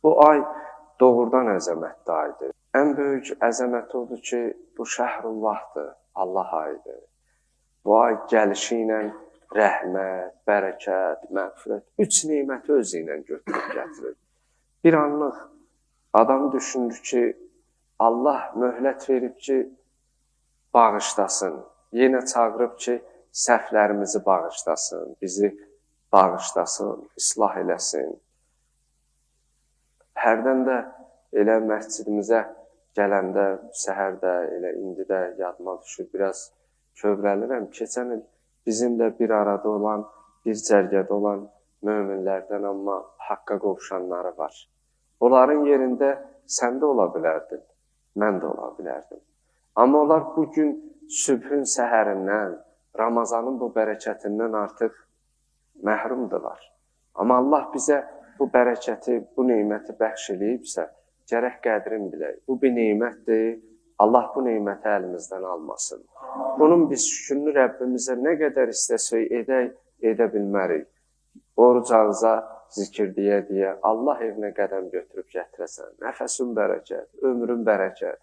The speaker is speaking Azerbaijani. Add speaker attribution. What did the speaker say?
Speaker 1: Bu ay doğrudan əzəmətli aydır. Ən böyük əzəmət odur ki, bu şəhrullahdır, Allah ayıdır. Bu ay gəlişi ilə rəhmət, bərəkət, məğfirət, üç neməti özü ilə götürüb gətirir. Bir anlıq adam düşünür ki, Allah möhlət verib ki, bağışlasın. Yenə çağırıb ki, səhvlərimizi bağışlasın, bizi bağışlasın, islah eləsin. Hərdən də elə məscidimizə gələndə, səhərdə, elə indi də yadıma düşür, biraz kövrəlirəm. Keçən il bizimlə bir arada olan, bir cərgədə olan möminlərdən amma haqqa qovuşanları var. Onların yerində sən də ola bilərdin, mən də ola bilərdim. Amma onlar bugün sübhün səhərindən, Ramazanın bu bərəkətindən artıq məhrumdular. Amma Allah bizə bu bərəkəti, bu neyməti bəxş eləyibsə, gərək qədrin bilək. Bu bir neymətdir, Allah bu neyməti əlimizdən almasın. Bunun biz şükürünü Rəbbimizə nə qədər istəsək edək, edə bilmərik. Oruc ağza, zikir deyə, Allah evinə qədəm götürüb gətirəsən. Nəfəsin bərəkət, ömrün bərəkət.